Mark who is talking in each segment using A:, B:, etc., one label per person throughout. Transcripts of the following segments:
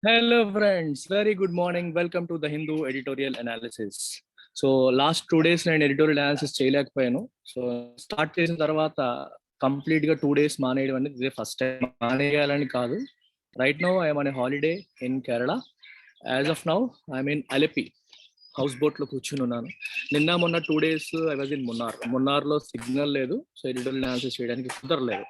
A: Hello friends, very good morning. Welcome to the Hindu editorial analysis. So last 2 days నేను editorial analysis చేయలేకపోయాను. So start చేసిన తర్వాత complete గా 2 days మానేయడం అనేది ఇదే ఫస్ట్ టైం. మానేయాలని కాదు. Right now I'm on a holiday in Kerala. As of now I'm in Alleppey house boat లో కూర్చుని ఉన్నాను. నిన్న మొన్న 2 days I was in Munnar లో సిగ్నల్ లేదు, సో ఎడిటోరియల్ అనాలిసిస్ చేయడానికి కుదరలేదు.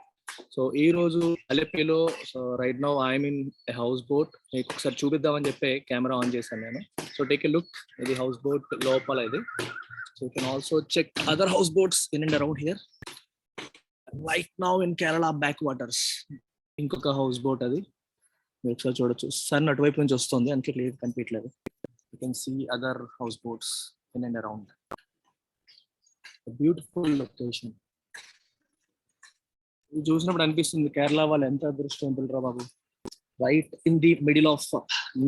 A: సో ఈ రోజు అలెపిలో so right now I'm in house boat. మీకు ఒకసారి చూపిద్దామని చెప్పి కెమెరా ఆన్ చేశాను నేను. సో టేక్ ఎ లుక్, ఇది హౌస్ బోట్ లోపల ఇది. So you can also check other house boats in and around here. Right now in Kerala back waters ఇంకొక హౌస్ బోట్, అది మీరు ఒకసారి చూడొచ్చు. సన్ అటువైపు నుంచి వస్తుంది, అందుకే క్లియర్ కనిపించలేదు. You can see other house boats in and around. Beautiful location. చూసినప్పుడు అనిపిస్తుంది కేరళ వాళ్ళు ఎంత అదృష్టవంతులు రా బాబు. Right in the middle of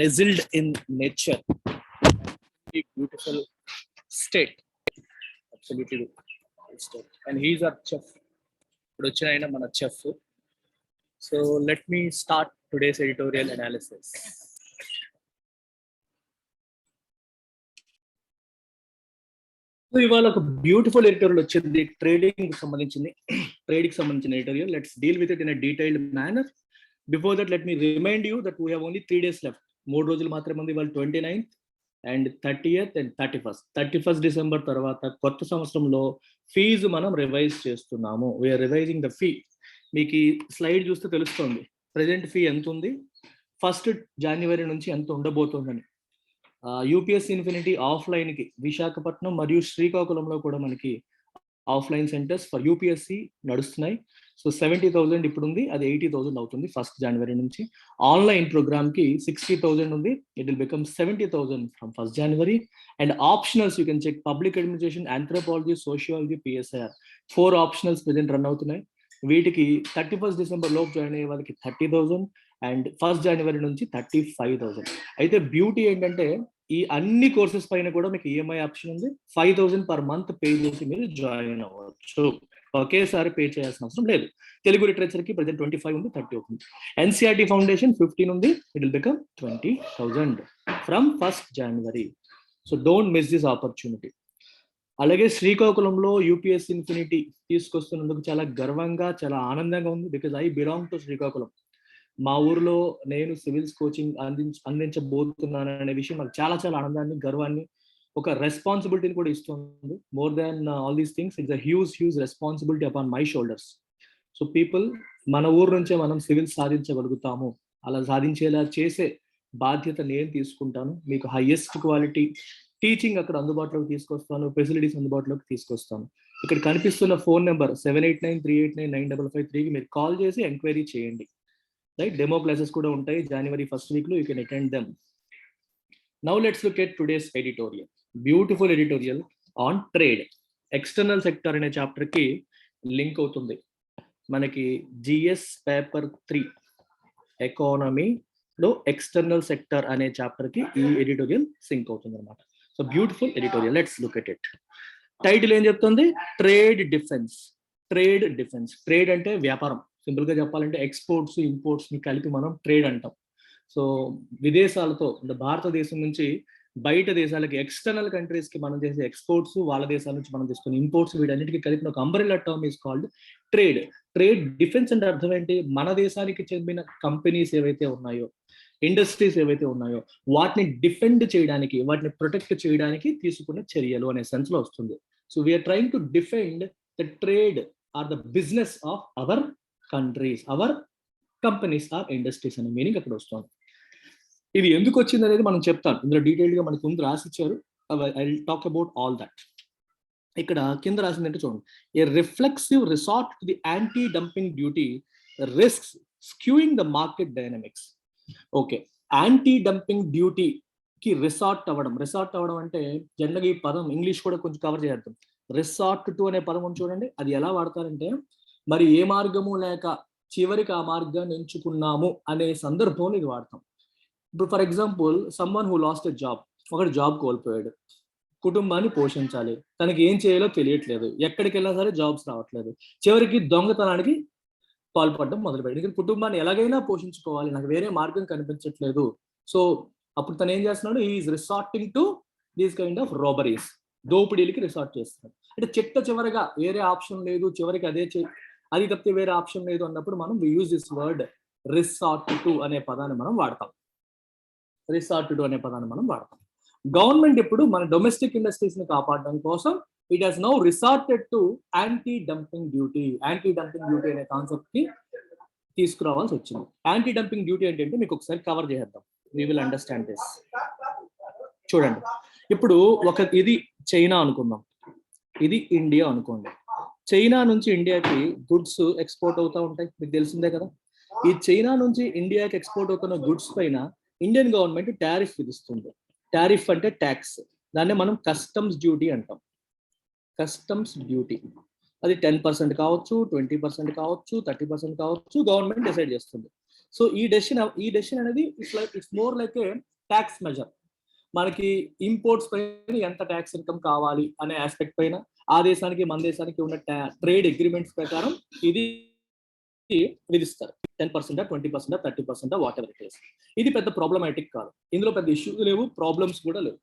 A: nestled in nature, beautiful state, absolutely state. And he's our chef. ఇప్పుడు వచ్చిన ఆయన మన chef. So let me start today's editorial analysis. So ఇవాళ ఒక బ్యూటిఫుల్ ఎడిటోరియల్ వచ్చింది, ట్రేడింగ్ సంబంధించిన editorial. Let's deal with it in a detailed manner. Before that let me remind you that we have only 3 days left. 3 రోజులు మాత్రమే ఉంది. ఇవాళ 29th and 30th and 31st December తర్వాత కొత్త సంవత్సరంలో ఫీజు మనం రివైజ్ చేస్తున్నాము. We are revising the fee. మీకు ఈ స్లైడ్ చూస్తే తెలుస్తుంది ప్రెజెంట్ ఫీ ఎంత ఉంది, 1st January నుంచి ఎంత ఉండబోతుందని. యూపీఎస్సీ ఇన్ఫినిటీ ఆఫ్లైన్ కి విశాఖపట్నం మరియు శ్రీకాకుళంలో కూడా మనకి ఆఫ్లైన్ సెంటర్స్ ఫర్ యూపీఎస్సీ నడుస్తున్నాయి. సో 70,000 ఇప్పుడు ఉంది, అది 80,000 అవుతుంది 1st January నుంచి. ఆన్లైన్ ప్రోగ్రామ్ కి 60,000 ఉంది, it will become 70,000 from 1st January. And optionals you can check public administration, anthropology, sociology, PSIR 4 optionals present run అవుతున్నాయి. వీటికి 31st December లోపు జాయిన్ అయ్యే వాళ్ళకి 30,000 అండ్ 1st January నుంచి 35,000. అయితే బ్యూటీ ఏంటంటే ఈ అన్ని కోర్సెస్ పైన కూడా మీకు ఈఎంఐ ఆప్షన్ ఉంది. 5,000 per month పే చేసి మీరు జాయిన్ అవ్వచ్చు. ఒకేసారి పే చేయాల్సిన అవసరం లేదు. తెలుగు లిటరేచర్ కి ప్రెజెంట్ 25 ఉంది, 30 అవుతుంది. ఎన్సీఆర్టీ ఫౌండేషన్ 15 ఉంది, it will become 20,000 from 1st January. So don't miss this opportunity. అలాగే శ్రీకాకుళంలో యూపీఎస్సీ ఇన్ఫినిటీ తీసుకొస్తున్నందుకు చాలా గర్వంగా, చాలా ఆనందంగా ఉంది. Because I belong to Srikakulam. మా ఊర్లో నేను సివిల్స్ కోచింగ్ అందించబోతున్నాను అనే విషయం నాకు చాలా చాలా ఆనందాన్ని, గర్వాన్ని, ఒక రెస్పాన్సిబిలిటీని కూడా ఇస్తుంది. More than all these things, it's a huge responsibility upon my shoulders. So people, మన ఊరు నుంచే మనం సివిల్స్ సాధించగలుగుతాము. అలా సాధించేలా చేసే బాధ్యత నేను తీసుకుంటాను. మీకు హైయెస్ట్ క్వాలిటీ టీచింగ్ అక్కడ అందుబాటులోకి తీసుకొస్తాను, ఫెసిలిటీస్ అందుబాటులోకి తీసుకొస్తాను. ఇక్కడ కనిపిస్తున్న ఫోన్ నెంబర్ 7893899553కి మీరు కాల్ చేసి ఎంక్వైరీ చేయండి. రైట్, డెమో క్లాసెస్ కూడా ఉంటాయి January 1st week లో. You can attend them. Now let's look at today's editorial. Beautiful editorial on trade. External sector అనే చాప్టర్ కి లింక్ అవుతుంది. మనకి జిఎస్ పేపర్ 3 ఎకానమీలో ఎక్స్టర్నల్ సెక్టర్ అనే చాప్టర్ కి ఈ ఎడిటోరియల్ సింక్ అవుతుంది అనమాట. So beautiful editorial, let's look at it. Title ఏం చెప్తుంది? Trade defence. ట్రేడ్ అంటే వ్యాపారం. సింపుల్ గా చెప్పాలంటే ఎక్స్పోర్ట్స్, ఇంపోర్ట్స్ ని కలిపి మనం ట్రేడ్ అంటాం. సో విదేశాలతో, అంటే భారతదేశం నుంచి బయట దేశాలకి, ఎక్స్టర్నల్ కంట్రీస్ కి మనం చేసే ఎక్స్పోర్ట్స్, వాళ్ళ దేశాల నుంచి మనం చేసుకునే ఇంపోర్ట్స్, వీటన్నిటికీ కలిపిన ఒక umbrella term is called trade. Trade defence అంటే అర్థం ఏంటి? మన దేశానికి చెందిన కంపెనీస్ ఏవైతే ఉన్నాయో, ఇండస్ట్రీస్ ఏవైతే ఉన్నాయో, వాటిని డిఫెండ్ చేయడానికి, వాటిని ప్రొటెక్ట్ చేయడానికి తీసుకున్న చర్యలు అనే సెన్స్ లో వస్తుంది. So we are trying to defend the trade or the business of our countries, our companies or industries అనే మీనింగ్ అక్కడ వస్తుంది. ఇది ఎందుకు వచ్చింది అనేది మనం చెప్తాను. ఇందులో డీటెయిల్ గా మనకు ముందు రాసిచ్చారు. I will talk about all that. ఇక్కడ కింద రాసిందంటే చూడండి, a reflexive resort to the anti dumping duty risks skewing the market dynamics. Okay, anti dumping డ్యూటీకి రిసార్ట్ అవ్వడం అంటే జనరల్గా ఈ పదం ఇంగ్లీష్ కూడా కొంచెం కవర్ చేద్దాం. రిసార్ట్ టు అనే పదం చూడండి, అది ఎలా వాడతారంటే మరి ఏ మార్గము లేక చివరికి ఆ మార్గాన్ని ఎంచుకున్నాము అనే సందర్భంలో ఇది వాడతాం. ఇప్పుడు for example, someone who last a job, ఒకటి జాబ్ కోల్పోయాడు, కుటుంబాన్ని పోషించాలి, తనకి ఏం చేయాలో తెలియట్లేదు, ఎక్కడికి వెళ్ళినా సరే జాబ్స్ రావట్లేదు, చివరికి దొంగతనానికి పాల్పడడం మొదలుపెట్టాడు. ఎందుకంటే కుటుంబాన్ని ఎలాగైనా పోషించుకోవాలి, నాకు వేరే మార్గం కనిపించట్లేదు. సో అప్పుడు తను ఏం చేస్తున్నాడు, is resorting to these kind of robberies, దోపిడీలకి రిసార్ట్ చేస్తున్నాడు. అంటే చివరగా వేరే ఆప్షన్ లేదు, చివరికి అది తప్పితే వేరే ఆప్షన్ లేదు అన్నప్పుడు మనం use this word resort to అనే పదాన్ని మనం వాడతాం. రిసార్ట్ టు అనే పదాన్ని మనం వాడతాం. గవర్నమెంట్ ఇప్పుడు మన డొమెస్టిక్ ఇండస్ట్రీస్ ని కాపాడడం కోసం it has now resorted to anti dumping duty. Anti dumping duty అనే కాన్సెప్ట్ కి తీసుకురావాల్సి వచ్చింది. యాంటీ డంపింగ్ డ్యూటీ ఏంటంటే మీకు ఒకసారి కవర్ చేద్దాం, వీ విల్ అండర్స్టాండ్ దిస్. చూడండి, ఇప్పుడు ఇది చైనా అనుకుందాం, ఇది ఇండియా అనుకోండి. చైనా నుంచి ఇండియాకి గుడ్స్ ఎక్స్పోర్ట్ అవుతూ ఉంటాయి, మీకు తెలిసిందే కదా. ఈ చైనా నుంచి ఇండియాకి ఎక్స్పోర్ట్ అవుతున్న గుడ్స్ పైన ఇండియన్ గవర్నమెంట్ టారిఫ్ విధిస్తుంది. టారిఫ్ అంటే ట్యాక్స్, దాన్ని మనం కస్టమ్స్ డ్యూటీ అంటాం. కస్టమ్స్ డ్యూటీ అది 10% కావచ్చు, 20% కావచ్చు, 30% కావచ్చు, గవర్నమెంట్ డిసైడ్ చేస్తుంది. సో ఈ డెసిషన్ అనేది it's more like A tax measure. మనకి ఇంపోర్ట్స్ పైన ఎంత ట్యాక్స్ ఇన్కమ్ కావాలి అనే ఆస్పెక్ట్ పైన ఆ దేశానికి మన దేశానికి ఉన్న ట్రేడ్ అగ్రిమెంట్స్ ప్రకారం ఇది విధిస్తారు. 10%, 20%, 30%, వాట్ ఎవర్ ఇట్ ఈస్. ఇది పెద్ద ప్రాబ్లమాటిక్ కాదు, ఇందులో పెద్ద ఇష్యూస్ లేవు, ప్రాబ్లమ్స్ కూడా లేవు.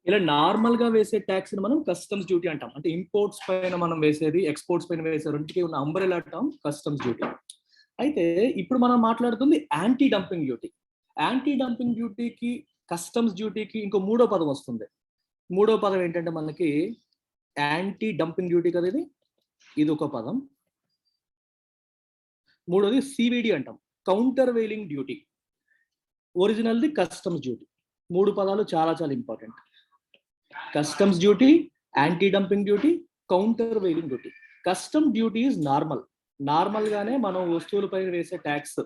A: ఇలా నార్మల్ గా వేసే ట్యాక్స్ ని మనం కస్టమ్స్ డ్యూటీ అంటాం. అంటే ఇంపోర్ట్స్ పైన మనం వేసేది, ఎక్స్పోర్ట్స్ పైన వేసే రెండుకి ఉన్న అంబ్రెలా టర్మ్ కస్టమ్స్ డ్యూటీ. అయితే ఇప్పుడు మనం మాట్లాడుతుంది anti dumping duty. Anti dumping డ్యూటీకి, కస్టమ్స్ డ్యూటీకి ఇంకో మూడో పదం వస్తుంది. మూడో పదం ఏంటంటే మనకి యాంటీ డంపింగ్ డ్యూటీ కదా, ఇది ఒక పదం. మూడోది సివిడి అంటాం, కౌంటర్ వెయిలింగ్ డ్యూటీ. ఒరిజినల్ది కస్టమ్స్ డ్యూటీ. మూడు పదాలు చాలా చాలా important. Customs duty, anti dumping duty, countervailing duty. Custom duty is normal గానే మనం వస్తువులపై వేసే ట్యాక్స్.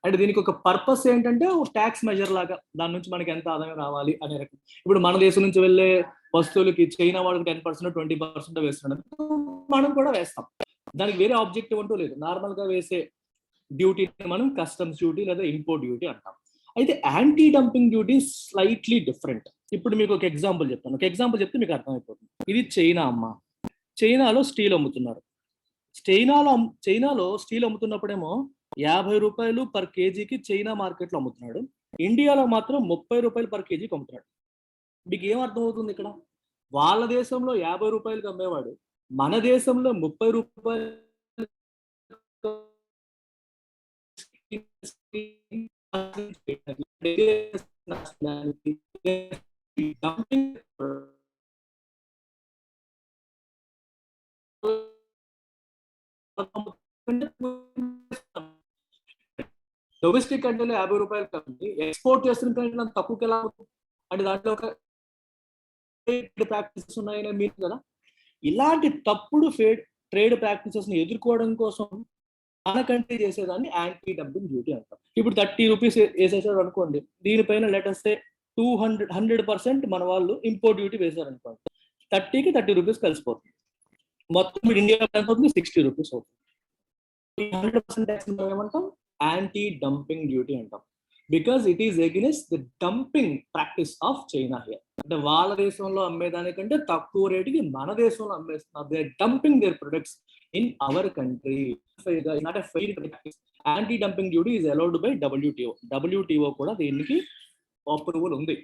A: అంటే దీనికి ఒక పర్పస్ ఏంటంటే ట్యాక్స్ మెజర్ లాగా, దాని నుంచి మనకి ఎంత ఆదాయం రావాలి అనే రకం. ఇప్పుడు మన దేశం నుంచి వెళ్ళే వస్తువులకి చైనా వాళ్ళకి 10%, 20% వేస్తున్నాడు, మనం కూడా వేస్తాం. దానికి వేరే ఆబ్జెక్టివ్ అంటూ లేదు. నార్మల్ గా వేసే డ్యూటీని మనం కస్టమ్స్ డ్యూటీ లేదా ఇంపోర్ట్ డ్యూటీ అంటాం. అయితే anti dumping duty slightly different. ఇప్పుడు మీకు ఒక ఎగ్జాంపుల్ చెప్తాను. ఒక ఎగ్జాంపుల్ చెప్తే మీకు అర్థమైపోతుంది. ఇది చైనా అమ్మ. చైనాలో స్టీల్ అమ్ముతున్నారు. చైనాలో స్టీల్ అమ్ముతున్నప్పుడేమో 50 రూపాయలు పర్ కేజీకి చైనా మార్కెట్లో అమ్ముతున్నాడు. ఇండియాలో మాత్రం 30 రూపాయలు పర్ కేజీకి అమ్ముతున్నాడు. మీకు ఏం అర్థం అవుతుంది ఇక్కడ? వాళ్ళ దేశంలో 50 రూపాయలకి అమ్మేవాడు మన దేశంలో 30 రూపాయలు డొమెస్టిక్ కంట్రీలో 50 రూపాయలు కంటే ఎక్స్పోర్ట్ చేస్తున్న కంటే తక్కువకి ఎలా అంటే దాంట్లో ఒక ప్రాక్టీసెస్ ఉన్నాయనే మీరు కదా. ఇలాంటి తప్పుడు ట్రేడ్ ప్రాక్టీసెస్ ని ఎదుర్కోవడం కోసం మన కంట్రీ చేసేదాన్ని యాంటీ డంపింగ్ డ్యూటీ అంటాం. ఇప్పుడు 30 రూపీస్ వేసేసారు అనుకోండి, దీనిపైన లెటర్స్ 100% మన వాళ్ళు ఇంపోర్ట్ డ్యూటీ వేశారు అనుకోండి, 30కి 30 రూపీస్ కలిసిపోతుంది. మొత్తం ఇండియా ఎంత అవుతుంది? 60 రూపీస్ అవుతుంది. 100% ట్యాక్స్ ఏమంటాం? యాంటీ డంపింగ్ డ్యూటీ అంటాం. Because it is against the dumping practice of China here. అంటే వాళ్ళ దేశంలో అమ్మేదానికంటే తక్కువ రేటుకి మన దేశంలో అమ్మేస్తున్నారు. They are dumping their products in our country. Not a fair practice. Anti dumping duty is allowed by WTO. WTO కూడా దీనికి అప్రూవల్ ఉంది.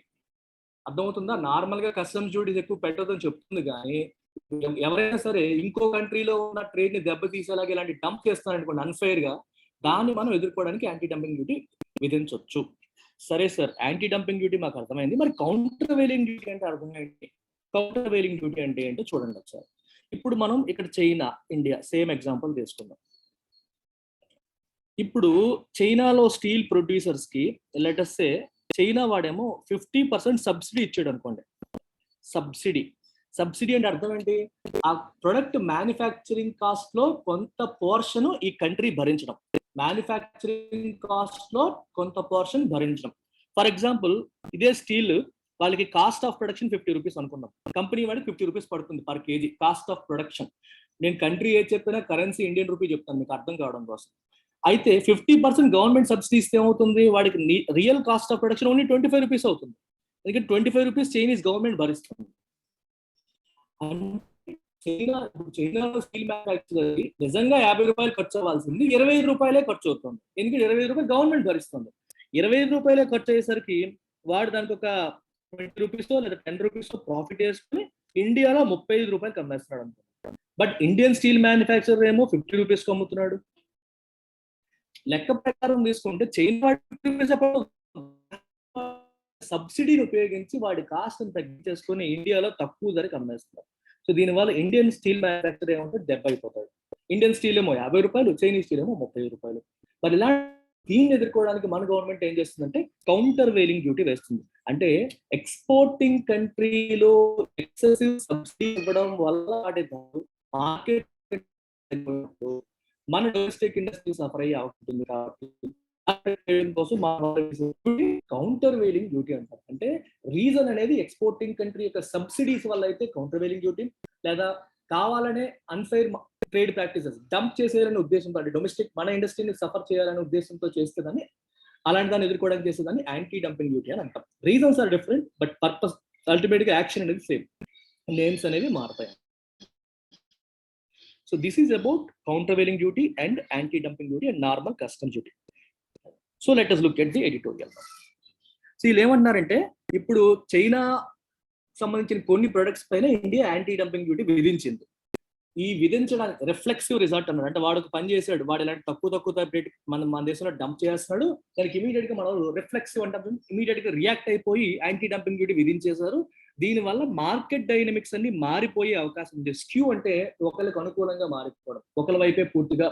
A: అర్థమవుతుందా? నార్మల్ గా కస్టమ్స్ డ్యూటీస్ ఎక్కువ పెట్టదని చెప్తుంది, కానీ ఎవరైనా సరే ఇంకో కంట్రీలో ఉన్న ట్రేడ్ ని దెబ్బతీసేలాగా ఇలాంటి డంప్ చేస్తారనుకోండి అన్ఫెయిర్ గా, దాన్ని మనం ఎదుర్కోవడానికి యాంటీ డంపింగ్ డ్యూటీ విధించవచ్చు. సరే సార్, యాంటీ డంపింగ్ డ్యూటీ మాకు అర్థమైంది, మరి కౌంటర్ వెయిలింగ్ డ్యూటీ అంటే అర్థం ఏంటి? కౌంటర్ వెయిలింగ్ డ్యూటీ అంటే ఏంటో చూడండి ఒకసారి. ఇప్పుడు మనం ఇక్కడ చైనా, ఇండియా సేమ్ ఎగ్జాంపుల్ తీసుకుందాం. ఇప్పుడు చైనాలో స్టీల్ ప్రొడ్యూసర్స్ కి లెట్ అస్ సే చైనా వాడేమో 50% సబ్సిడీ ఇచ్చాడు అనుకోండి. సబ్సిడీ అంటే అర్థం ఏంటి? ఆ ప్రొడక్ట్ మ్యానుఫ్యాక్చరింగ్ కాస్ట్ లో కొంత పోర్షన్ ఈ కంట్రీ భరించడం. మ్యానుఫ్యాక్చరింగ్ కాస్ట్ లో కొంత పోర్షన్ భరించడం. ఫర్ ఎగ్జాంపుల్, ఇదే స్టీల్ వాళ్ళకి కాస్ట్ ఆఫ్ ప్రొడక్షన్ 50 రూపీస్ అనుకుందాం. కంపెనీ వాడికి 50 రూపీస్ పడుతుంది per KG cost of production. నేను కంట్రీ ఏది చెప్పినా కరెన్సీ ఇండియన్ రూపీ చెప్తాను మీకు అర్థం కావడం కోసం. అయితే 50% గవర్నమెంట్ సబ్సిడీ ఇస్తే ఏమవుతుంది? వాడికి real cost of production only 25 rupees అవుతుంది. ఎందుకంటే 25 రూపీస్ చైనీస్ గవర్నమెంట్ భరిస్తుంది. చైనాలో స్టీల్ మ్యానుఫ్యాక్చర్ నిజంగా 50 రూపాయలు ఖర్చు అవ్వాల్సింది 25 రూపాయలే ఖర్చు అవుతుంది. ఎందుకంటే 25 రూపాయలు గవర్నమెంట్ భరిస్తుంది. 25 రూపాయలే ఖర్చు అయ్యేసరికి వాడు దానికి ఒక 20 రూపీస్ లేదా 10 రూపీస్ ప్రాఫిట్ వేసుకుని ఇండియాలో 35 రూపాయలకి అమ్మేస్తున్నాడు అనుకో. బట్ ఇండియన్ స్టీల్ మ్యానుఫ్యాక్చరర్ ఏమో 50 రూపీస్కి అమ్ముతున్నాడు. లెక్క ప్రకారం తీసుకుంటే చైనా సబ్సిడీని ఉపయోగించి వాడి కాస్ట్ తగ్గించేసుకుని ఇండియాలో తక్కువ ధరకు అమ్మేస్తున్నారు. సో దీనివల్ల ఇండియన్ స్టీల్ మ్యానుఫ్యాక్చర్ ఏమంటే దెబ్బ అయిపోతాడు. ఇండియన్ స్టీల్ ఏమో 50 రూపాయలు, చైనీస్ స్టీల్ ఏమో 30 రూపాయలు. మరి ఇలా దీన్ని ఎదుర్కోవడానికి మన గవర్నమెంట్ ఏం చేస్తుందంటే కౌంటర్ వెయిలింగ్ డ్యూటీ వేస్తుంది. అంటే ఎక్స్పోర్టింగ్ కంట్రీలో ఎక్సెసివ్ సబ్సిడీ ఇవ్వడం వల్ల మార్కెట్ మన డొమెస్టిక్ ఇండస్ట్రీ సఫర్ అయ్యే అవకాశం కాబట్టి కోసం కౌంటర్ వెయిలింగ్ డ్యూటీ అంటారు. అంటే రీజన్ అనేది ఎక్స్పోర్టింగ్ కంట్రీ యొక్క సబ్సిడీస్ వల్ల అయితే కౌంటర్ వెయిలింగ్ డ్యూటీ, లేదా కావాలనే అన్ఫైర్ ట్రేడ్ ప్రాక్టీసెస్ డంప్ చేసేయాలనే ఉద్దేశంతో, అంటే డొమెస్టిక్ మన ఇండస్ట్రీని సఫర్ చేయాలనే ఉద్దేశంతో చేస్తుందని, అలాంటి దాన్ని ఎదుర్కోవడానికి చేసేదాన్ని యాంటీ డంపింగ్ డ్యూటీ అని అంటాం. Reasons are different but purpose ultimate గా యాక్షన్ అనేది సేమ్, నేమ్స్ అనేవి మారుతాయి. So this is about countervailing duty and anti-dumping duty and normal customs duty. So let us look at the editorial. So వీళ్ళు ఏమంటున్నారంటే ఇప్పుడు China సంబంధించిన కొన్ని products పైన ఇండియా యాంటీ డంపింగ్ డ్యూటీ విధించింది. ఈ విధించడానికి రిఫ్లెక్సివ్ రిజల్ట్ అన్నాడు. అంటే వాడు పని చేశాడు, వాడు ఇలాంటి తక్కువ రేట్ మన దేశంలో డంప్ చేస్తున్నాడు, దానికి ఇమీడియట్ గా మనం రిఫ్లెక్సివ్ అంటే ఇమీడియట్ గా రియాక్ట్ అయిపోయి యాంటీ డంపింగ్ డ్యూటీ విధించేశారు. దీనివల్ల మార్కెట్ డైనమిక్స్ అన్ని మారిపోయే అవకాశం ఉంది. స్క్యూ అంటే ఒకరికి అనుకూలంగా మారిపోవడం, ఒకరి వైపే పూర్తిగా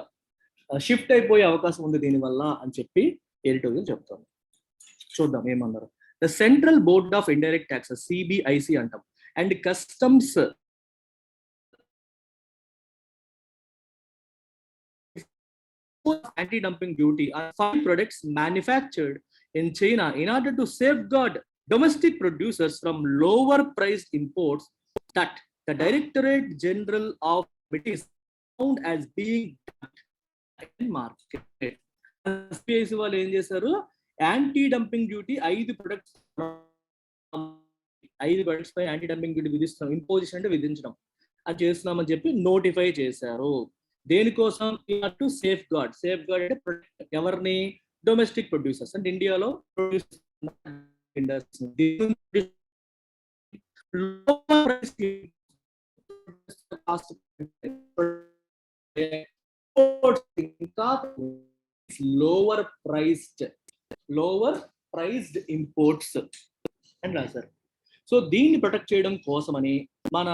A: షిఫ్ట్ అయిపోయే అవకాశం ఉంది దీనివల్ల అని చెప్పి ఎడిటోరియల్ చెప్తాను. చూద్దాం ఏమన్నారు. The central board of indirect taxes, CBIC అంటాం, and customs anti-dumping duty on foreign products manufactured in China in order to safeguard domestic producers from lower priced imports that the Directorate General of it is found as being in market. SPIC వాళ్ళు ఏం చేశారు, anti dumping duty 5 products పై anti dumping duty విధిస్తాం, imposition అంటే విధించడం అది చేస్తున్నామని చెప్పి notify చేశారు. దేనికోసం? టు సేఫ్ గార్డ్ అంటే ఎవరిని? డొమెస్టిక్ ప్రొడ్యూసర్స్, అంటే ఇండియాలో లోవర్ ప్రైస్డ్ ఇంపోర్ట్స్ అని రాశారు. సో దీన్ని ప్రొటెక్ట్ చేయడం కోసమని మన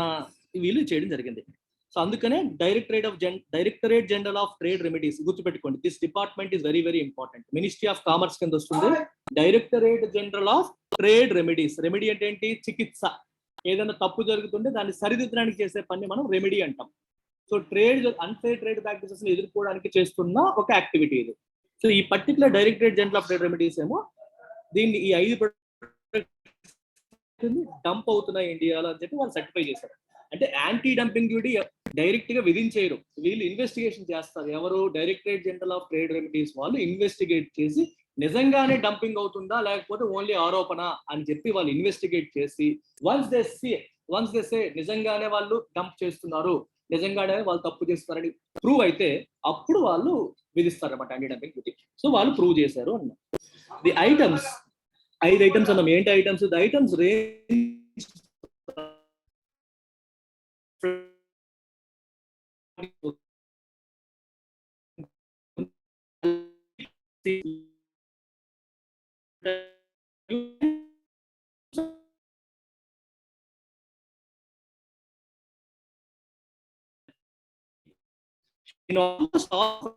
A: వీళ్ళు చేయడం జరిగింది. సో అందుకనే directorate general of trade remedies, గుర్తుపెట్టుకోండి, this department is very very important. Ministry of commerce కింద వస్తుంది directorate general of trade remedies. Remedy అంటే ఏంటి? చికిత్స. ఏదైనా తప్పు జరుగుతుంటే దాన్ని సరిదిద్దడానికి చేసే పని మనం రెమెడీ అంటాం. సో అన్ఫేర్ ట్రేడ్ ప్రాక్టీసెస్ ని ఎదుర్కోవడానికి చేస్తున్న ఒక యాక్టివిటీ ఇది. సో ఈ particular directorate general of trade remedies ఏమో దీన్ని ఈ 5 డంప్ అవుతున్నాయి ఇండియాలో అని చెప్పి వాళ్ళు సర్టిఫై చేశారు. అంటే యాంటీ డంపింగ్ డ్యూటీ డైరెక్ట్ గా విధించేయరు, వీళ్ళు ఇన్వెస్టిగేషన్ చేస్తారు. ఎవరు? Directorate general of trade remedies వాళ్ళు ఇన్వెస్టిగేట్ చేసి నిజంగానే డంపింగ్ అవుతుందా లేకపోతే ఓన్లీ ఆరోపణ అని చెప్పి వాళ్ళు ఇన్వెస్టిగేట్ చేసి వన్స్ దే సే నిజంగానే వాళ్ళు డంప్ చేస్తున్నారు, నిజంగానే వాళ్ళు తప్పు చేస్తున్నారని ప్రూవ్ అయితే అప్పుడు వాళ్ళు విధిస్తారు అన్నమాట యాంటీ డంపింగ్ డ్యూటీ. సో వాళ్ళు ప్రూవ్ చేశారు అన్న. ది ఐటమ్స్, 5 ఐటమ్స్ అన్నాం. ఏంటి items? The items range in almost all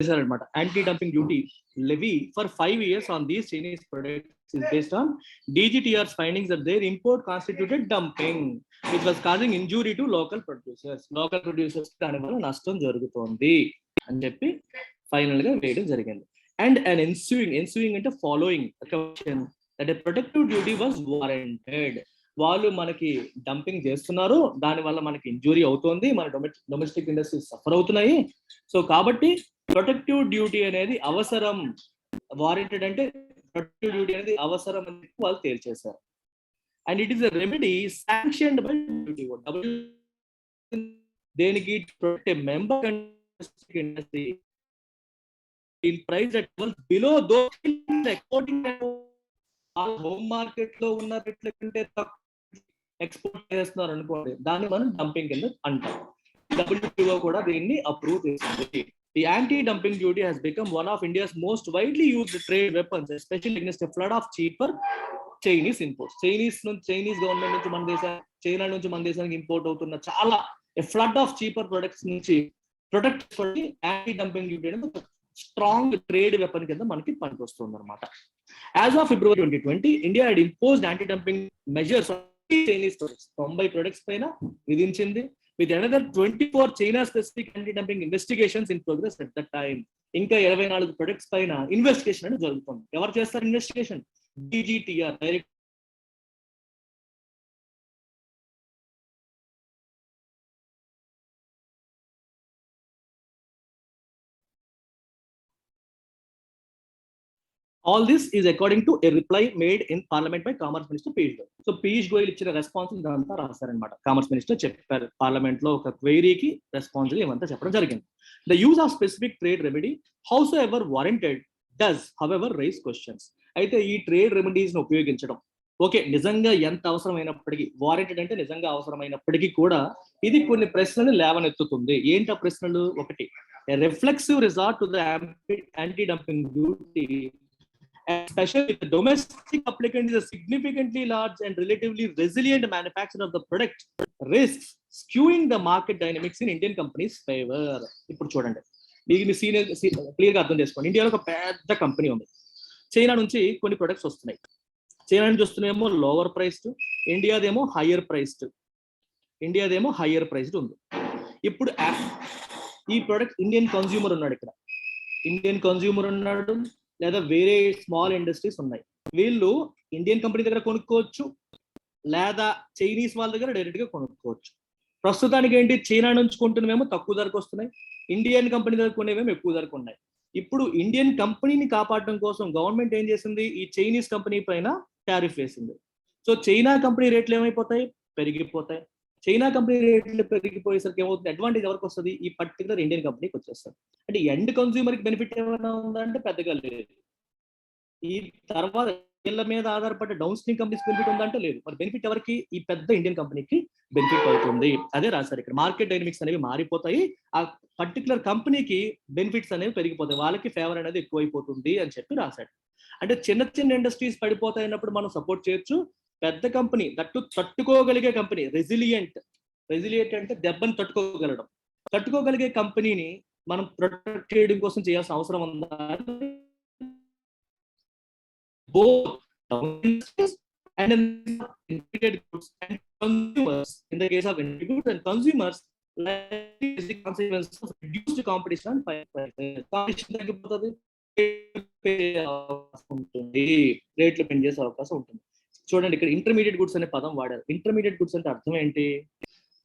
A: చేశారనమాట. Anti dumping duty levy for 5 years on these Chinese products is based on DGTR's findings that their import constituted dumping, which was causing injury to local producers. Local producers దానివల్ల నష్టం జరుగుతోంది అని చెప్పి final గా వేయడం జరిగింది. And an ensuing అంటే following that a protective duty was warranted. వాళ్ళు మనకి డంపింగ్ చేస్తున్నారు, దానివల్ల మనకి ఇంజురీ అవుతోంది, మన డొమెస్టిక్ ఇండస్ట్రీస్ సఫర్ అవుతున్నాయి. సో కాబట్టి ప్రొటెక్టివ్ డ్యూటీ అనేది అవసరం, వారంటెడ్ అంటే ప్రొటెక్టివ్ డ్యూటీ అనేది అవసరం అని వాళ్ళు తేల్చేశారు. And it is a remedy sanctioned by duty దేనికి member industry in price that was below those exporting home market లో ఉన్న రేట్ల కంటే ఎక్స్పోర్ట్ చేస్తున్నారు అనుకోండి, దాన్ని మనం డంపింగ్ కింద అంటాం. WTO కూడా దీన్ని అప్రూవ్ చేసింది. The anti-dumping duty has become one of India's most widely used trade weapons, especially against a flood of cheaper Chinese imports. Chinese government నుంచి మన దేశానికి, చైనా నుంచి మన దేశానికి ఇంపోర్ట్ అవుతున్న చాలా ఫ్లడ్ ఆఫ్ చీపర్ ప్రొడక్ట్స్ నుంచి ప్రొటెక్ట్ చేసుకొని యాంటీ డంపింగ్ డ్యూటీ అనేది స్ట్రాంగ్ ట్రేడ్ వెపన్ కింద మనకి పనికొస్తుంది అనమాట. As of February 2020, India had imposed anti-dumping measures on Chinese products. 90 products పైన విధించింది. With another 24 China-specific anti-dumping investigations in progress at that time. ఇంకా 24 ప్రొడక్ట్స్ పైన ఇన్వెస్టిగేషన్ అనేది జరుగుతుంది. ఎవరు చేస్తారు investigation? DGTR, direct All this is according to a reply made in Parliament by Commerce Minister Piyush Goyal. So Piyush Goyal ఇచ్చిన response ఇదంతా రాశారనమాట. Commerce minister చెప్పారు parliament లో ఒక క్వైరీకి రెస్పాన్స్ ఇవంతా చెప్పడం జరిగింది. The use of specific trade remedy, howsoever warranted, does however raise questions. అయితే ఈ ట్రేడ్ రెమెడీస్ ను ఉపయోగించడం ఓకే నిజంగా ఎంత అవసరమైనప్పటికీ, వారంటెడ్ అంటే నిజంగా అవసరమైనప్పటికీ కూడా ఇది కొన్ని ప్రశ్నలు లేవనెత్తుతుంది. ఏంటి ఆ ప్రశ్నలు? ఒకటి, reflexive resort to the anti dumping duty, especially if the domestic applicant is a significantly large and relatively resilient manufacturer of the product, risks skewing the market dynamics in Indian companies' favor. ఇప్పుడు చూడండి, మీకు మీ senior క్లియర్గా అర్థం చేసుకోండి. ఇండియాలో ఒక పెద్ద company ఉంది, చైనా నుంచి కొన్ని ప్రొడక్ట్స్ వస్తున్నాయి. చైనా నుంచి వస్తున్నాయేమో లోవర్ ప్రైస్డ్, ఇండియాదేమో హయ్యర్ ప్రైస్డ్ ఉంది. ఇప్పుడు ఈ ప్రొడక్ట్ ఇండియన్ కన్స్యూమర్ ఉన్నాడు, ఇక్కడ ఇండియన్ కన్స్యూమర్ ఉన్నాడు, లేదా వేరే స్మాల్ ఇండస్ట్రీస్ ఉన్నాయి. వీళ్ళు ఇండియన్ కంపెనీ దగ్గర కొనుక్కోవచ్చు, లేదా చైనీస్ వాళ్ళ దగ్గర డైరెక్ట్ గా కొనుక్కోవచ్చు. ప్రస్తుతానికి ఏంటి, చైనా నుంచి కొంటున్నవేమో తక్కువ ధరకు వస్తున్నాయి, ఇండియన్ కంపెనీ దగ్గర కొనేవేమో ఎక్కువ ధరకు ఉన్నాయి. ఇప్పుడు ఇండియన్ కంపెనీని కాపాడడం కోసం గవర్నమెంట్ ఏం చేసింది, ఈ చైనీస్ కంపెనీ పైన టారిఫ్ వేసింది. సో చైనా కంపెనీ రేట్లు ఏమైపోతాయి, పెరిగిపోతాయి. చైనా కంపెనీ రేట్లు పెరిగిపోయేసరికి ఏమవుతుంది, అడ్వాంటేజ్ ఎవరికి వస్తుంది, ఈ పర్టికులర్ ఇండియన్ కంపెనీకి వచ్చేస్తుంది. అంటే ఎండ్ కన్స్యూమర్ కి బెనిఫిట్ ఏమైనా ఉందంటే పెద్దగా లేదు. ఈ తర్వాత వీళ్ళ మీద ఆధారపడ్డ డౌన్ స్ట్రీమ్ కంపెనీస్ బెనిఫిట్ ఉందంటే లేదు. మరి బెనిఫిట్ ఎవరికి, ఈ పెద్ద ఇండియన్ కంపెనీకి బెనిఫిట్ అవుతుంది. అదే రాశారు ఇక్కడ, మార్కెట్ డైనమిక్స్ అనేవి మారిపోతాయి, ఆ పర్టికులర్ కంపెనీకి బెనిఫిట్స్ అనేవి పెరిగిపోతాయి, వాళ్ళకి ఫేవర్ అనేది ఎక్కువైపోతుంది అని చెప్పి రాశాడు. అంటే చిన్న చిన్న ఇండస్ట్రీస్ పడిపోతాయి అన్నప్పుడు మనం సపోర్ట్ చేయొచ్చు. పెద్ద కంపెనీ తట్టుకోగలిగే కంపెనీ, రెసిలియంట్ అంటే దెబ్బని తట్టుకోగలిగే కంపెనీని మనం ప్రొటెక్ట్ చేయడం కోసం చేయాల్సిన అవసరం ఉందా? Both and integrated goods and consumers. In the case of integrated goods and consumers, like the consequences of reduced competition and prices. Competition తగ్గిపోతుంది, రేట్లు పెంచేసే అవకాశం ఉంటుంది. చూడండి ఇక్కడ ఇంటర్మీడియట్ గుడ్స్ అనే పదం వాడారు. ఇంటర్మీడియట్ గుడ్స్ అంటే అర్థం ఏంటి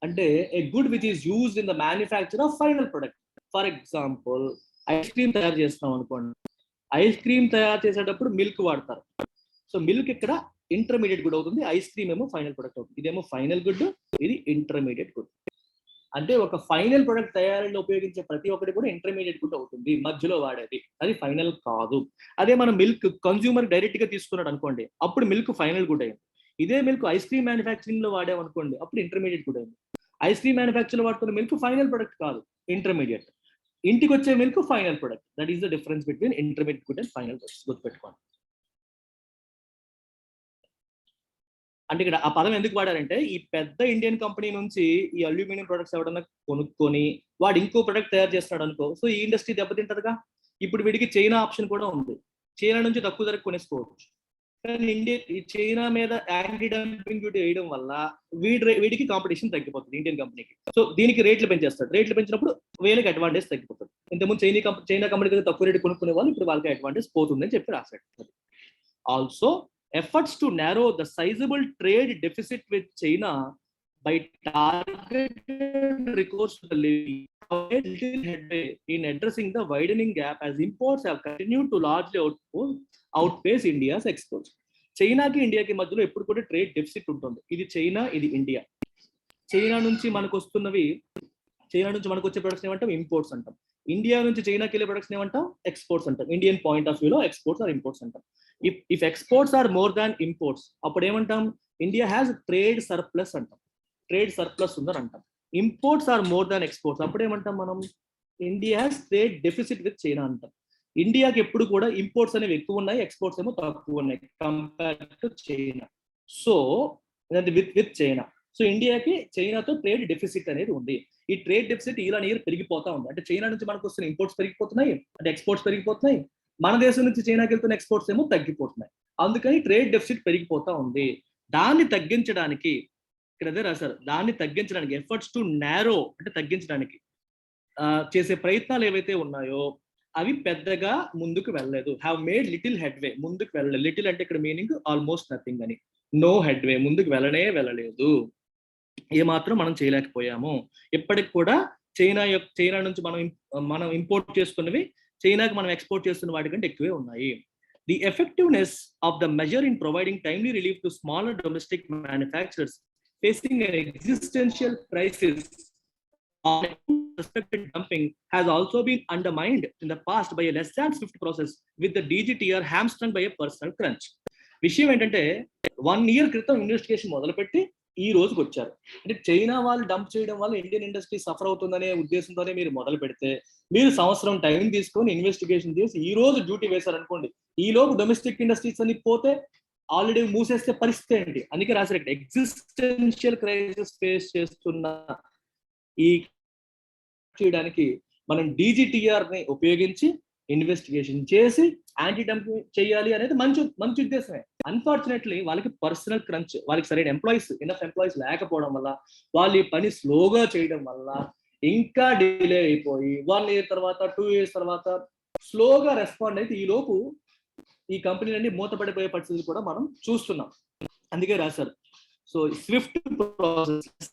A: అంటే, a good which is used in the manufacture of final product. For example ice cream తయారు చేస్తాం అనుకోండి, ఐస్ క్రీమ్ తయారు చేసేటప్పుడు మిల్క్ వాడతారు. సో మిల్క్ ఇక్కడ ఇంటర్మీడియట్ గుడ్ అవుతుంది, ఐస్ క్రీమ్ ఏమో ఫైనల్ ప్రొడక్ట్ అవుతుంది. ఇదేమో ఫైనల్ గుడ్, ఇది ఇంటర్మీడియట్ గుడ్. అంటే ఒక ఫైనల్ ప్రొడక్ట్ తయారీలో ఉపయోగించే ప్రతి ఒక్కటి కూడా ఇంటర్మీడియట్ గుడ్ అవుతుంది, మధ్యలో వాడేది అది ఫైనల్ కాదు. అదే మనం మిల్క్ కన్స్యూమర్ డైరెక్ట్ గా తీసుకున్నాడు అనుకోండి, అప్పుడు మిల్క్ ఫైనల్ గుడ్ అయింది. ఇదే మిల్క్ ఐస్ క్రీమ్ మ్యానుఫ్యాక్చరింగ్ లో వాడామనుకోండి, అప్పుడు ఇంటర్మీడియట్ గుడ్ అయింది. ఐస్ క్రీమ్ మ్యానుఫ్యాక్చర్ లో వాడుతున్న మిల్క్ ఫైనల్ ప్రొడక్ట్ కాదు, ఇంటర్మీడియట్. ఇంటికి వచ్చే milk final product. That is the difference between intermediate good and final good. గుర్తుపెట్టుకోండి. అంటే ఇక్కడ ఆ పదం ఎందుకు వాడారంటే, ఈ పెద్ద ఇండియన్ కంపెనీ నుంచి ఈ అల్యూమినియం ప్రొడక్ట్స్ ఎవడన్నా కొనుక్కొని వాడు ఇంకో ప్రొడక్ట్ తయారు చేస్తున్నాడు అనుకో, సో ఈ ఇండస్ట్రీ దెబ్బతింటదిగా. ఇప్పుడు వీడికి చైనా ఆప్షన్ కూడా ఉంది, చైనా నుంచి తక్కువ ధరకు కొనేసుకోవచ్చు. కానీ ఈ చైనా మీద యాంటీ డంపింగ్ డ్యూటీ వేయడం వల్ల వీడికి కాంపిటీషన్ తగ్గిపోతుంది ఇండియన్ కంపెనీకి. సో దీనికి రేట్లు పెంచేస్తాడు, రేట్లు పెంచినప్పుడు వీళ్ళకి అడ్వాంటేజ్ తగ్గిపోతుంది. ఇంతకుముందు చైనా కంపెనీ దగ్గర తక్కువ రేటు కొనుక్కునే వాళ్ళు ఇప్పుడు వాళ్ళకి అడ్వాంటేజ్ పోతుందని చెప్పి రాశాడు. Also efforts to narrow the sizable trade deficit with China by targeted recourse to the levy made little headway in addressing the widening gap as imports have continued to largely outpace India's exports. చైనాకి ఇండియాకి మధ్యలో ఎప్పుడు కూడా trade deficit ఉంటుంది. ఇది China, ఇది India. China నుంచి మనకు వచ్చే ప్రొడక్ట్స్ ఏమంటాం? ఇంపోర్ట్స్ అంటాం. ఇండియా నుంచి చైనాకి వెళ్ళే ప్రొడక్ట్స్ ఏమంటాం? ఎక్స్పోర్ట్స్ అంటాం. ఇండియన్ పాయింట్ ఆఫ్ వ్యూలో ఎక్స్పోర్ట్స్ ఆర్ ఇంపోర్ట్స్ అంటాం. If exports are more than imports, అప్పుడు ఏమంటాం? ఇండియా హ్యాస్ ట్రేడ్ సర్ప్లస్ అంటాం. ట్రేడ్ సర్ప్లస్ ఉందని అంటాం. Imports are more than exports, అప్పుడు ఏమంటాం మనం? India has trade deficit with China అంటాం. ఇండియాకి ఎప్పుడు కూడా ఇంపోర్ట్స్ అనేవి ఎక్కువ ఉన్నాయి, ఎక్స్పోర్ట్స్ ఏమో తక్కువ ఉన్నాయి compare to China. So with China. So ఇండియాకి చైనాతో ట్రేడ్ డెఫిసిట్ అనేది ఉంది. ఈ trade deficit year on year పెరిగిపోతా ఉంది. అంటే చైనా నుంచి మనకు వస్తున్న ఇంపోర్ట్స్ పెరిగిపోతున్నాయి, అంటే ఎక్స్పోర్ట్స్ పెరిగిపోతున్నాయి. మన దేశం నుంచి చైనాకి వెళ్తున్న ఎక్స్పోర్ట్స్ ఏమో తగ్గిపోతున్నాయి. అందుకని ట్రేడ్ డెఫిసిట్ పెరిగిపోతా ఉంది. దాన్ని తగ్గించడానికి ఇక్కడ అదే రాశారు, దాన్ని తగ్గించడానికి ఎఫర్ట్స్ టు నారో అంటే తగ్గించడానికి చేసే ప్రయత్నాలు ఏవైతే ఉన్నాయో అవి పెద్దగా ముందుకు వెళ్ళలేదు. హ్యావ్ మేడ్ లిటిల్ హెడ్వే, ముందుకు వెళ్ళలేదు. లిటిల్ అంటే ఇక్కడ మీనింగ్ ఆల్మోస్ట్ నథింగ్ అని. నో హెడ్వే, ముందుకు వెళ్ళలేదు. ఏమాత్రం మనం చేయలేకపోయాము. ఇప్పటికి కూడా చైనా నుంచి మనం ఇంపోర్ట్ చేసుకున్నవి చైనాకి మనం ఎక్స్పోర్ట్ చేస్తున్న వాటికంటే ఎక్కువే ఉన్నాయి. The effectiveness of the measure in providing timely relief to smaller domestic manufacturers facing an existential crisis on suspected dumping has also been undermined in the past by a less than swift process with the DGTR hamstrung by a personal crunch. విషయం ఏంటంటే 1 year క్రితం investigation మొదలుపెట్టి ఈ రోజుకి వచ్చారు. అంటే China వాళ్ళు dump చేయడం వల్ల ఇండియన్ ఇండస్ట్రీ సఫర్ అవుతుందనే ఉద్దేశంతోనే మీరు మొదలు పెడితే, మీరు సంవత్సరం టైం తీసుకొని ఇన్వెస్టిగేషన్ చేసి ఈ రోజు డ్యూటీ వేశారనుకోండి, ఈ లోపు డొమెస్టిక్ ఇండస్ట్రీస్ అని పోతే ఆల్రెడీ మూసేస్తే పరిస్థితి ఏంటి? అందుకే రాశారు ఇక్కడ, ఎగ్జిస్టెన్షియల్ క్రైసిస్ ఫేస్ చేస్తున్న ఈ చేయడానికి మనం DGTR ని ఉపయోగించి ఇన్వెస్టిగేషన్ చేసి యాంటీ డంపింగ్ చేయాలి అనేది మంచి ఉద్దేశమే. అన్ఫార్చునేట్లీ వాళ్ళకి పర్సనల్ క్రంచ్, వాళ్ళకి సరైన ఇనఫ్ ఎంప్లాయీస్ లేకపోవడం వల్ల, వాళ్ళు ఈ పని స్లోగా చేయడం వల్ల ఇంకా డిలే అయిపోయి 1 year తర్వాత 2 years తర్వాత స్లోగా రెస్పాండ్ అయితే ఈ లోపు ఈ కంపెనీలన్నీ మూతపడిపోయే పరిస్థితులు కూడా మనం చూస్తున్నాం. అందుకే రాశారు, so Swift process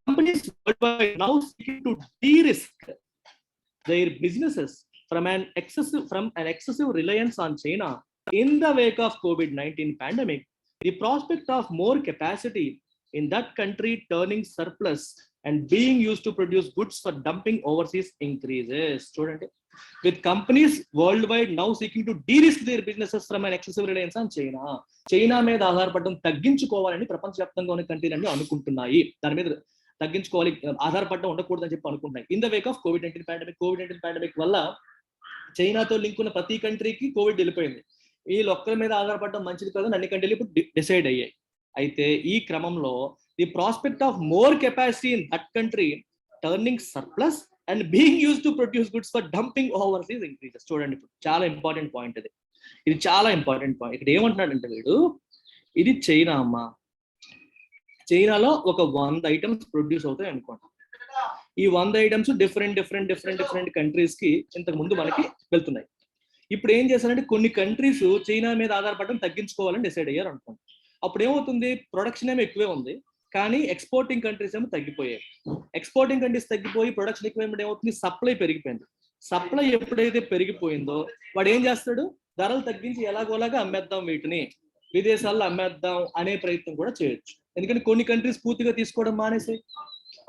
A: companies worldwide now seeking to de-risk their businesses from an excessive reliance on China in the wake of COVID-19 pandemic. The prospect of more capacity in that country turning surplus and being used to produce goods for dumping overseas increases. Student, with companies worldwide now seeking to de-risk their businesses from an excessive reliance on China. China మీద ఆధారపడడం తగ్గించుకోవాలని ప్రపంచవ్యాప్తంగా ఉన్న కంట్రీలన్నీ అనుకుంటున్నాయి. దాని మీద తగ్గించుకోవాలి, ఆధారపడడం ఉండకూడదని చెప్పి అనుకుంటున్నాయి. ఇన్ ద వేక్ ఆఫ్ కోవిడ్-19 పాండమిక్ వల్ల చైనాతో లింక్ ఉన్న ప్రతి కంట్రీకి కోవిడ్ వెళ్ళిపోయింది. వీళ్ళు ఒక్కరి మీద ఆధారపడడం మంచిది కాదని అన్ని కంట్రీలు ఇప్పుడు డిసైడ్ అయ్యాయి. అయితే ఈ క్రమంలో the prospect of more capacity in that country turning surplus and being used to produce goods for dumping overseas increases. చూడండి, ఇప్పుడు చాలా ఇంపార్టెంట్ పాయింట్ ఇది చాలా ఇంపార్టెంట్ పాయింట్. ఇక్కడ ఏమంటున్నాడంటే వీడు, ఇది చైనా అమ్మా, చైనాలో ఒక 100 items ప్రొడ్యూస్ అవుతాయి అనుకోండి. ఈ 100 items డిఫరెంట్ కంట్రీస్ కి ఇంతకు ముందు మనకి వెళ్తున్నాయి. ఇప్పుడు ఏం చేశారంటే కొన్ని కంట్రీస్ చైనా మీద ఆధారపడడం తగ్గించుకోవాలని డిసైడ్ అయ్యారు అనుకోండి. అప్పుడు ఏమవుతుంది, ప్రొడక్షన్ ఏమో ఎక్కువే ఉంది కానీ ఎక్స్పోర్టింగ్ కంట్రీస్ ఏమో తగ్గిపోయాయి. ఎక్స్పోర్టింగ్ కంట్రీస్ తగ్గిపోయి ప్రొడక్షన్ ఎక్కువ ఏమవుతుంది, సప్లై పెరిగిపోయింది. సప్లై ఎప్పుడైతే పెరిగిపోయిందో వాడు ఏం చేస్తాడు, ధరలు తగ్గించి ఎలాగోలాగా అమ్మేద్దాం, వీటిని విదేశాల్లో అమ్మేద్దాం అనే ప్రయత్నం కూడా చేయొచ్చు. ఎందుకంటే కొన్ని కంట్రీస్ పూర్తిగా తీసుకోవడం మానేసాయి.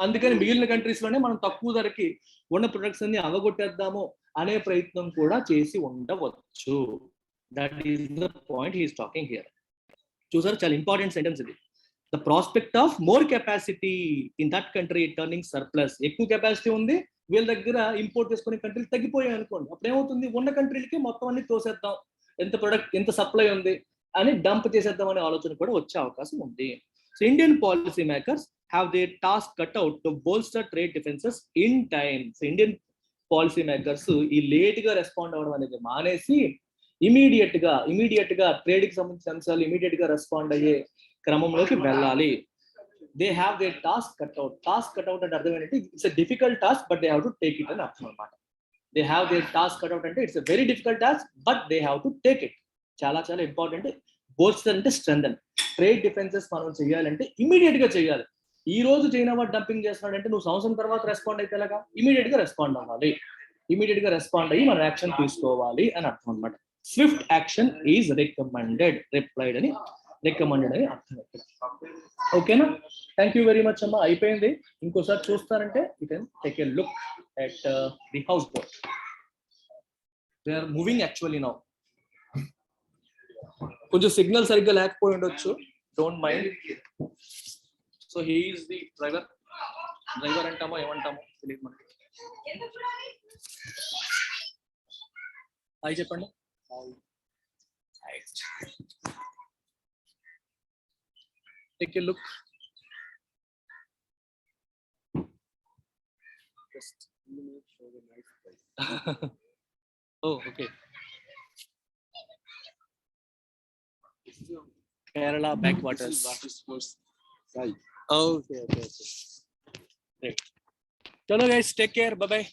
A: అందుకని మిగిలిన కంట్రీస్ లోనే మనం తక్కువ ధరకి ఉన్న ప్రొడక్ట్స్ అన్ని అవగొట్టేద్దాము అనే ప్రయత్నం కూడా చేసి ఉండవచ్చు. That is the point he's talking here. చూసారు, చాలా ఇంపార్టెంట్ సెంటెన్స్ ఇది. The prospect of more capacity in that country turning surplus. ఎక్కువ కెపాసిటీ ఉంది, వీళ్ళ దగ్గర ఇంపోర్ట్ చేసుకునే కంట్రీలు తగ్గిపోయాయి అనుకోండి, అప్పుడు ఏమవుతుంది, ఉన్న కంట్రీలకి మొత్తం అన్ని తోసేద్దాం, ఎంత ప్రొడక్ట్ ఎంత సప్లై ఉంది అని డంప్ చేసేద్దాం అనే ఆలోచన కూడా వచ్చే అవకాశం ఉంది. So Indian policy makers have their task cut out to bolster trade defences in time. So Indian policy makers ఈ లేట్ గా రెస్పాండ్ అవ్వడం అనేది మానేసి ఇమీడియట్ గా ట్రేడ్ కి సంబంధించిన అంశాలు ఇమీడియట్ గా రెస్పాండ్ అయ్యే క్రమంలోకి వెళ్ళాలి. They have they task cut out అంటే అర్థం ఏంటంటే it's a difficult task but they have to take it అని అర్థం అనమాట. They have they task cut out అంటే it's a very difficult task but they have to take it. చాలా చాలా important. Bolster అంటే స్ట్రెంథెన్. ట్రేడ్ డిఫెన్సెస్ మనం చేయాలంటే immediate గా చేయాలి. ఈ రోజు చైనా వాడు డంపింగ్ చేస్తున్నాడంటే నువ్వు సంవత్సరం తర్వాత రెస్పాండ్ అయితే ఎలాగా? ఇమీడియట్ గా రెస్పాండ్ అవ్వాలి. ఇమీడియట్ గా రెస్పాండ్ అయ్యి మనం యాక్షన్ తీసుకోవాలి అని అర్థం అనమాట. Swift action is recommended, replied అని రికమెండెడ్ అని అర్థం. ఓకేనా? థ్యాంక్ యూ వెరీ మచ్ అమ్మా. అయిపోయింది. ఇంకోసారి చూస్తారంటే you can take a look at the house boat. They are moving actually now. కొంచెం సిగ్నల్ సరిగ్గా లేకపోయి ఉండొచ్చు, don't mind. So he is the driver అంటామో ఏమంటామో తెలియదు మనకి. హాయ్ చెప్పండి. Take a look. Oh, okay. Kerala backwaters. Oh, okay. Great. Chalo guys, take care. Bye bye.